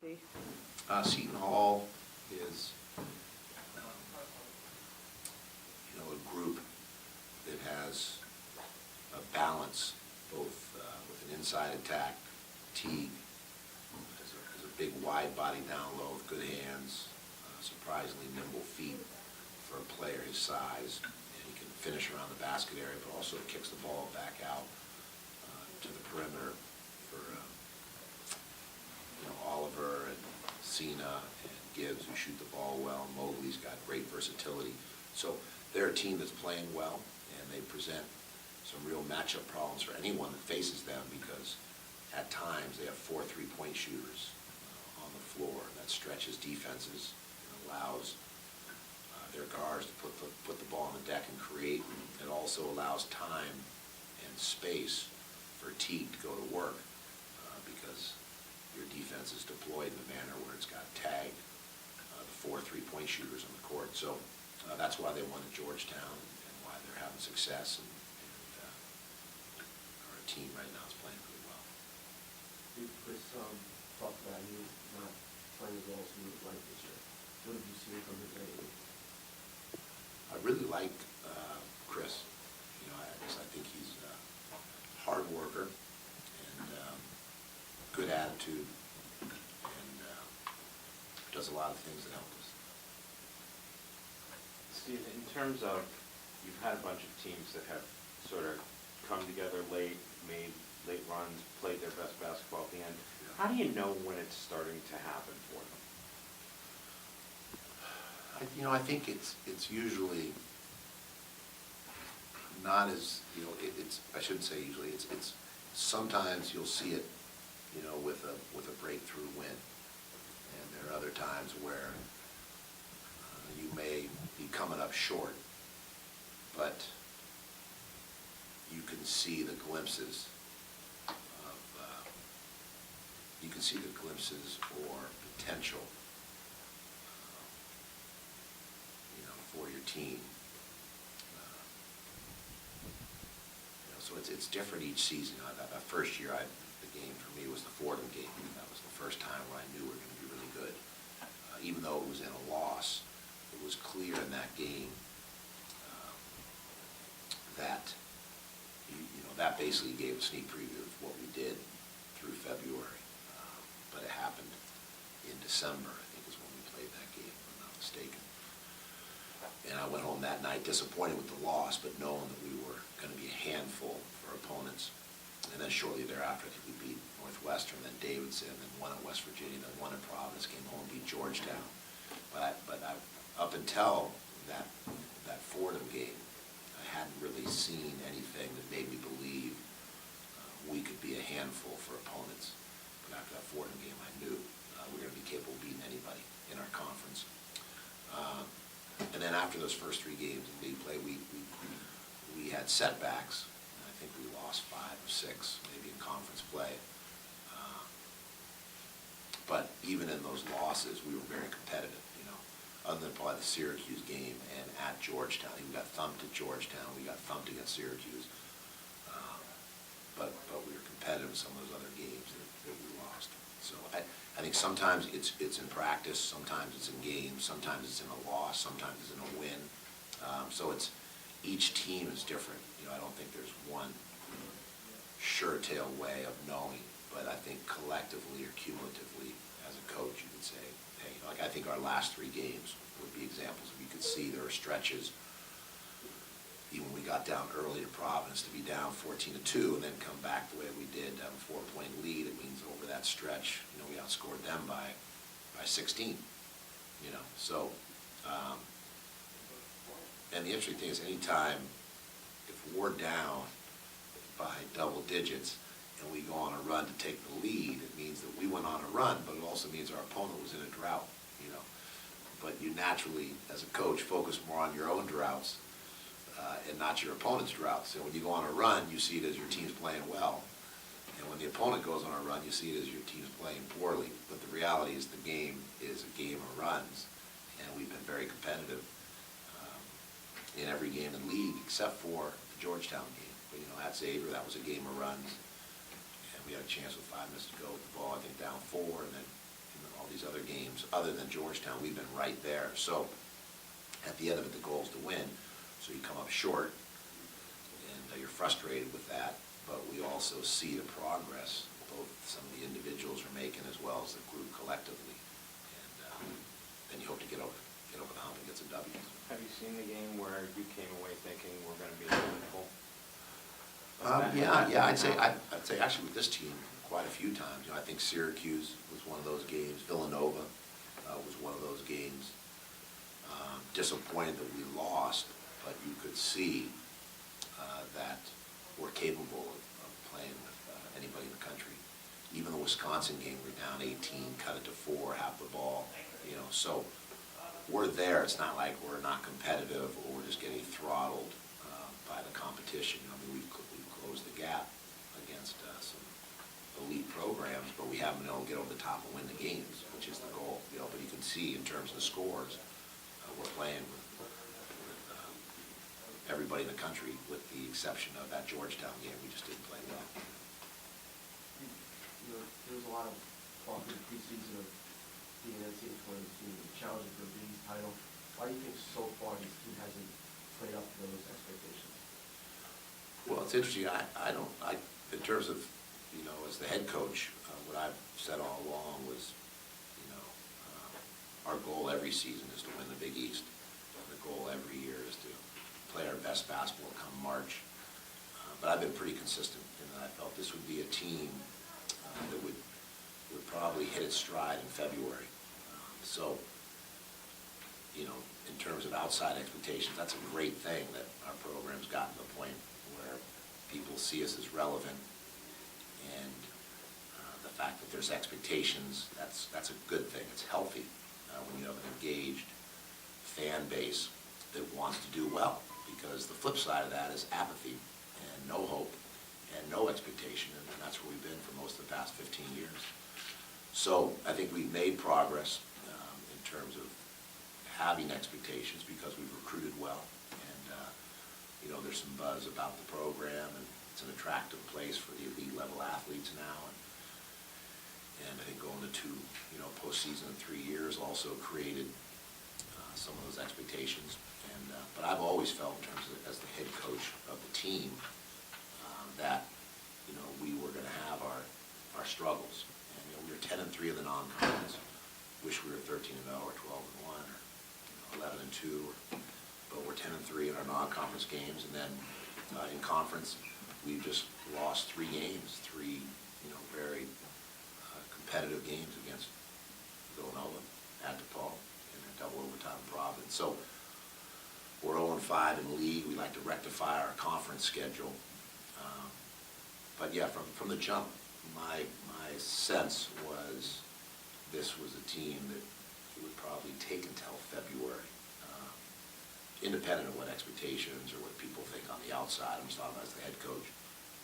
Seton Hall is, a group that has a balance, both with an inside attack, Teague, has a big wide body down low with good hands, surprisingly nimble feet for a player his size, and he can finish around the basket area, but also kicks the ball back out to the perimeter for Oliver and Cena and Gibbs, who shoot the ball well. Mobley's got great versatility. So they're a team that's playing well, and they present some real matchup problems for anyone that faces them, because at times they have 4 3-point shooters on the floor. That stretches defenses and allows their guards to put the ball on the deck and create. It also allows time and space for Teague to go to work because your defense is deployed in a manner where it's got tagged the 4 3-point shooters on the court. So that's why they won at Georgetown and why they're having success. And our team right now is playing really well. Chris talked about you not playing as well as you would like this year. What did you see from his game? I really like Chris. I think he's a hard worker and good attitude, and does a lot of things that help us. Steve, in terms of, you've had a bunch of teams that have sort of come together late, made late runs, played their best basketball at the end. How do you know when it's starting to happen for them? I think it's usually not as, it's, I shouldn't say usually, it's sometimes you'll see it, with a breakthrough win. And there are other times where you may be coming up short, but you can see the glimpses or potential, for your team. So it's different each season. That first year, the game for me was the Fordham game. That was the first time where I knew we were going to be really good. Even though it was in a loss, it was clear in that game that that basically gave a sneak preview of what we did through February. But it happened in December, I think, is when we played that game, if I'm not mistaken. And I went home that night disappointed with the loss, but knowing that we were going to be a handful for opponents. And then shortly thereafter, I think we beat Northwestern, then Davidson, then won at West Virginia, then won at Providence, came home and beat Georgetown. But up until that Fordham game, I hadn't really seen anything that made me believe we could be a handful for opponents. But after that Fordham game, I knew we were going to be capable of beating anybody in our conference. And then after those first 3 games in league play, we had setbacks. I think we lost 5 or 6, maybe in conference play. But even in those losses, we were very competitive. Other than probably the Syracuse game and at Georgetown. We got thumped at Georgetown. We got thumped against Syracuse. But we were competitive in some of those other games that we lost. So I think sometimes it's in practice, sometimes it's in games, sometimes it's in a loss, sometimes it's in a win. So each team is different. I don't think there's one sure-tail way of knowing, but I think collectively or cumulatively, as a coach, you could say, hey, I think our last 3 games would be examples of, you could see there were stretches, even when we got down early to Providence, to be down 14-2 and then come back the way we did, have a 4-point lead. It means over that stretch, we outscored them by 16. So, and the interesting thing is, anytime if we're down by double digits and we go on a run to take the lead, it means that we went on a run, but it also means our opponent was in a drought. But you naturally, as a coach, focus more on your own droughts and not your opponent's drought. So when you go on a run, you see it as your team's playing well. And when the opponent goes on a run, you see it as your team's playing poorly. But the reality is the game is a game of runs, and we've been very competitive in every game in the league except for the Georgetown game. But at Xavier, that was a game of runs, and we had a chance with 5 minutes to go with the ball, I think down 4, and then all these other games, other than Georgetown, we've been right there. So at the end of it, the goal is to win. So you come up short, and you're frustrated with that, but we also see the progress both some of the individuals are making as well as the group collectively. And then you hope to get over the hump and get some W's. Have you seen the game where you came away thinking we're going to be unbeatable? Yeah, I'd say actually with this team quite a few times. You know, I think Syracuse was one of those games. Villanova was one of those games. Disappointed that we lost, but you could see that we're capable of playing with anybody in the country. Even the Wisconsin game, we're down 18, cut it to 4, half the ball. You know, so we're there. It's not like we're not competitive or we're just getting throttled by the competition. I mean, we've closed the gap against some elite programs, but we haven't been able to get over the top and win the games, which is the goal. You know, but you can see in terms of the scores, we're playing with everybody in the country, with the exception of that Georgetown game. We just didn't play well. You know, there was a lot of talk in the preseason of being an NCAA tournament team and challenging for a Big East title. Why do you think so far this team hasn't played up to those expectations? Well, it's interesting. In terms of, you know, as the head coach, what I've said all along was, you know, our goal every season is to win the Big East. The goal every year is to play our best basketball come March. But I've been pretty consistent in that I felt this would be a team that would probably hit its stride in February. So, you know, in terms of outside expectations, that's a great thing that our program's gotten to the point where people see us as relevant, and the fact that there's expectations, that's a good thing. It's healthy when you have an engaged fan base that wants to do well, because the flip side of that is apathy and no hope and no expectation, and that's where we've been for most of the past 15 years. So I think we've made progress in terms of having expectations because we've recruited well, and you know, there's some buzz about the program, and it's an attractive place for the elite level athletes now, and I think going to 2, you know, postseason in 3 years also created some of those expectations. And but I've always felt, in terms of as the head coach of the team, that, you know, we were going to have our struggles. And you know, we were 10-3 in the non-conference. Wish we were 13-0 or 12-1 or, you know, 11-2. But we're 10-3 in our non-conference games, and then in conference, we've just lost 3 games, 3, you know, very competitive games against Villanova, at DePaul, and a double overtime Providence. So we're 0-5 in the league. We like to rectify our conference schedule. But yeah, from the jump, my sense was this was a team that it would probably take until February, independent of what expectations or what people think on the outside. I'm just talking about as the head coach.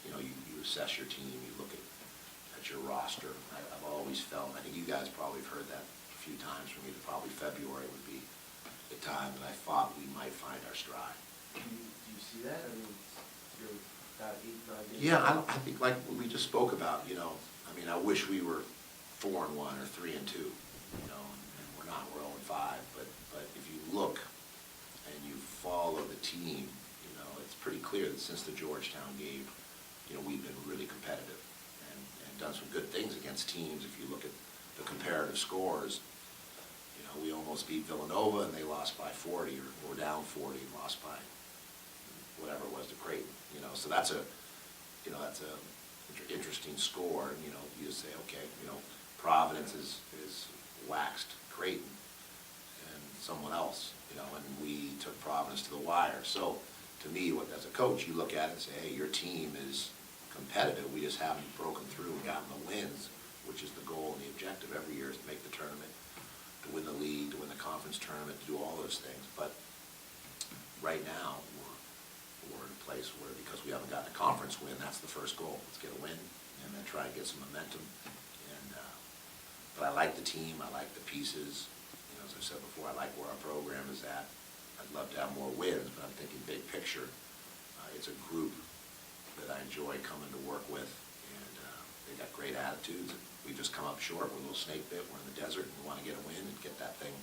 You know, you assess your team, you look at your roster. I've always felt, I think you guys probably have heard that a few times from me, that probably February would be the time that I thought we might find our stride. Do you see that? I mean, you're about 8, 9 days. Yeah, I think like we just spoke about, you know, I mean, I wish we were 4-1 or 3-2, you know, and we're not, we're 0-5, but if you look and you follow the team, you know, it's pretty clear that since the Georgetown game, you know, we've been really competitive and done some good things against teams. If you look at the comparative scores, you know, we almost beat Villanova and they lost by 40, or down 40 and lost by whatever it was to Creighton, you know. So that's a interesting score, and, you know, you say, okay, you know, Providence is waxed Creighton and someone else, you know, and we took Providence to the wire. So to me, as a coach, you look at it and say, hey, your team is competitive. We just haven't broken through and gotten the wins, which is the goal and the objective every year, is to make the tournament, to win the league, to win the conference tournament, to do all those things. But right now, we're in a place where, because we haven't gotten a conference win, that's the first goal. Let's get a win and then try and get some momentum. But I like the team. I like the pieces. You know, as I said before, I like where our program is at. I'd love to have more wins, but I'm thinking big picture. It's a group that I enjoy coming to work with, and they got great attitudes. We just come up short, we're a little snake bit, we're in the desert, and we want to get a win and get that thing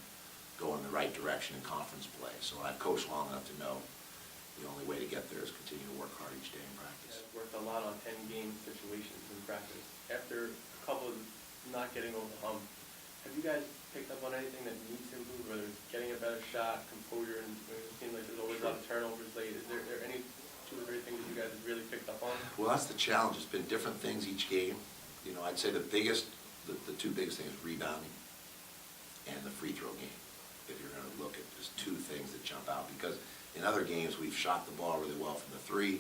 going in the right direction in conference play. So I've coached long enough to know the only way to get there is continue to work hard each day in practice. I've worked a lot on end-game situations in practice. After a couple of not getting over the hump, have you guys picked up on anything that needs to improve, whether it's getting a better shot, composure, and it seems like there's always a lot of turnovers late. Is there any 2 or 3 things that you guys have really picked up on? Well, that's the challenge. It's been different things each game. You know, I'd say the 2 biggest things, rebounding and the free throw game. If you're going to look at just 2 things that jump out, because in other games we've shot the ball really well from the 3,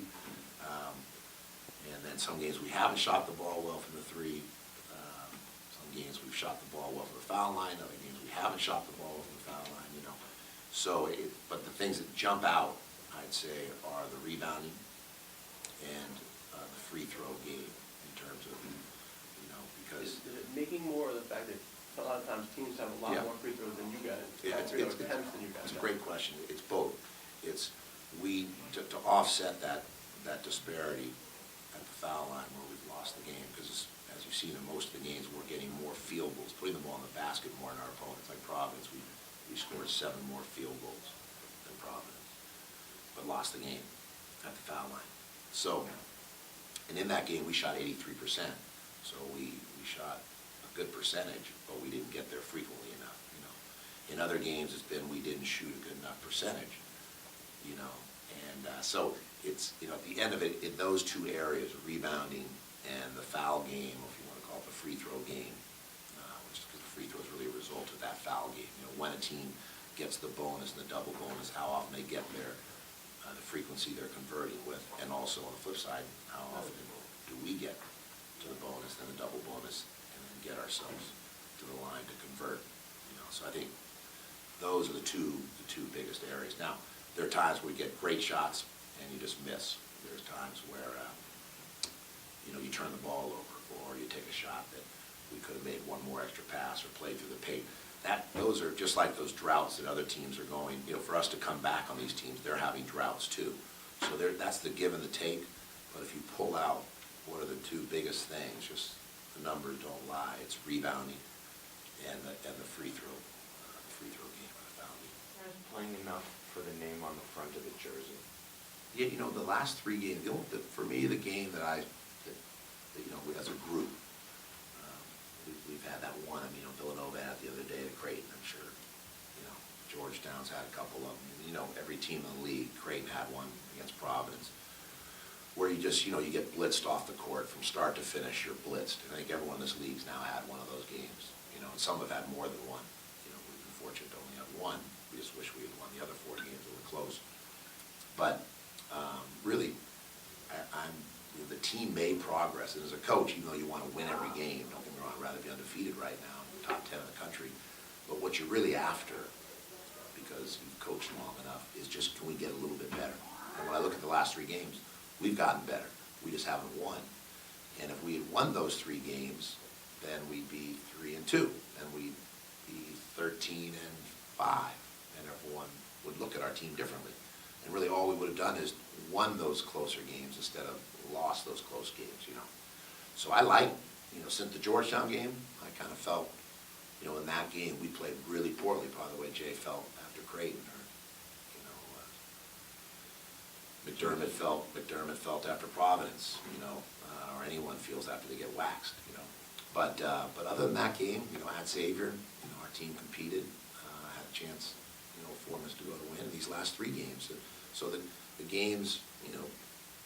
and then some games we haven't shot the ball well from the 3. Some games we've shot the ball well from the foul line. Other games we haven't shot the ball well from the foul line. You know, so but the things that jump out, I'd say, are the rebounding and the free throw game in terms of, you know, because Is it making more of the fact that a lot of times teams have a lot Yeah. more free throws than you guys, Yeah, free throw attempts than you guys it's a have? great question. It's both. It's to offset that disparity at the foul line where we've lost the game, because as you've seen in most of the games, we're getting more field goals, putting the ball in the basket more than our opponents. Like Providence, we scored 7 more field goals than Providence, but lost the game at the foul line. So, and in that game, we shot 83%. So we shot a good percentage, but we didn't get there frequently enough, you know. In other games, it's been we didn't shoot a good enough percentage, you know. And so it's, you know, at the end of it, in those 2 areas, rebounding and the foul game, or if you want to call it the free throw game, which is because the free throw is really a result of that foul game. You know, when a team gets the bonus and the double bonus, how often they get there, the frequency they're converting with, and also on the flip side, how often do we get to the bonus, then the double bonus, and then get ourselves to the line to convert, you know. So I think those are the two biggest areas. Now, there are times where we get great shots and you just miss. There's times where, you know, you turn the ball over, or you take a shot that we could have made one more extra pass or played through the paint. Those are just like those droughts that other teams are going, you know, for us to come back on these teams, they're having droughts too. So that's the give and the take. But if you pull out what are the 2 biggest things, just the numbers don't lie, it's rebounding and the free throw game, or the foul game. You guys playing enough for the name on the front of the jersey? Yeah, you know, the last 3 games, for me, the game that you know, as a group, we've had that one. I mean, you know, Villanova had the other day at Creighton, I'm sure. You know, Georgetown's had a couple of them. You know, every team in the league, Creighton had one against Providence, where you just, you know, you get blitzed off the court from start to finish, you're blitzed. And I think everyone in this league's now had one of those games, you know, and some have had more than one. You know, we've been fortunate to only have one. We just wish we had won the other 4 games that were close. But really, the team made progress. And as a coach, even though you want to win every game, don't get me wrong, I'd rather be undefeated right now, top 10 in the country. But what you're really after, because you've coached long enough, is just, can we get a little bit better? And when I look at the last 3 games, we've gotten better. We just haven't won. And if we had won those 3 games, then we'd be 3-2, and we'd be 13-5, and everyone would look at our team differently. And really, all we would have done is won those closer games instead of lost those close games, you know. So I like, you know, since the Georgetown game, I kind of felt, you know, in that game, we played really poorly, probably the way Jay felt after Creighton, or, you know, McDermott felt after Providence, you know, or anyone feels after they get waxed, you know. But other than that game, you know, at Xavier, you know, our team competed, had a chance, you know, for us to go to win these last 3 games. So the games, you know,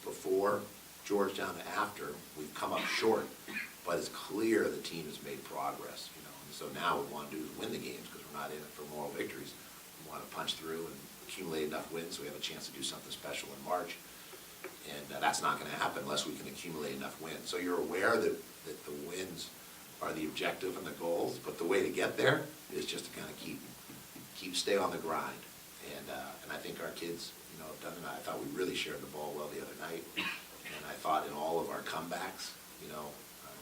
before Georgetown to after, we've come up short, but it's clear the team has made progress, you know. And so now what we want to do is win the games, because we're not in it for moral victories. We want to punch through and accumulate enough wins so we have a chance to do something special in March. And that's not going to happen unless we can accumulate enough wins. So you're aware that the wins are the objective and the goals, but the way to get there is just to kind of stay on the grind. And I think our kids, you know, have done it. I thought we really shared the ball well the other night. And I thought in all of our comebacks, you know,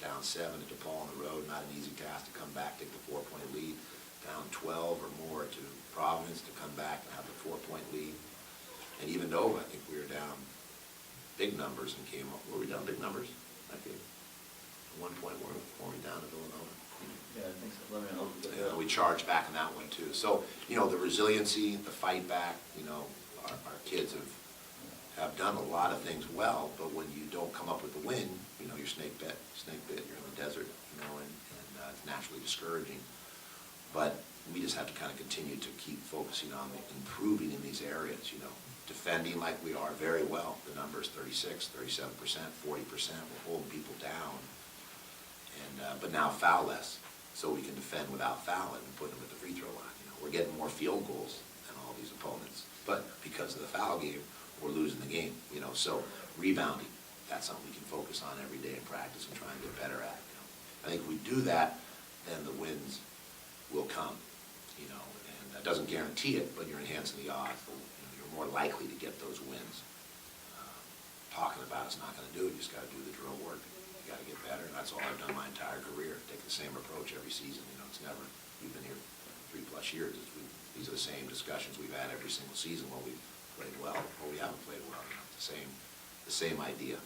down 7 to DePaul on the road, not an easy task to come back, take the 4-point lead, down 12 or more to Providence to come back and have the 4-point lead. And even Nova, I think we were down big numbers and came up. Were we down big numbers that game? At one point, weren't we down to Villanova? Yeah, I think so. Let me know. Yeah, we charged back in that one too. So, you know, the resiliency, the fight back, you know, our kids have done a lot of things well, but when you don't come up with the win, you know, you're snake bit, you're in the desert, you know, and it's naturally discouraging. But we just have to kind of continue to keep focusing on improving in these areas, you know, defending like we are very well. The number is 36, 37%, 40%. We're holding people down. And, but now foul less, so we can defend without fouling and put them at the free throw line. You know, we're getting more field goals than all these opponents, but because of the foul game, we're losing the game. You know, so rebounding, that's something we can focus on every day in practice and try and get better at. You know, I think if we do that, then the wins will come. You know, and that doesn't guarantee it, but you're enhancing the odds. You know, you're more likely to get those wins. Talking about it's not going to do it. You just got to do the drill work. You got to get better, and that's all I've done my entire career. Take the same approach every season. You know, it's never. We've been here 3+ years. These are the same discussions we've had every single season. Well, we've played well, or we haven't played well. You know, it's the same idea.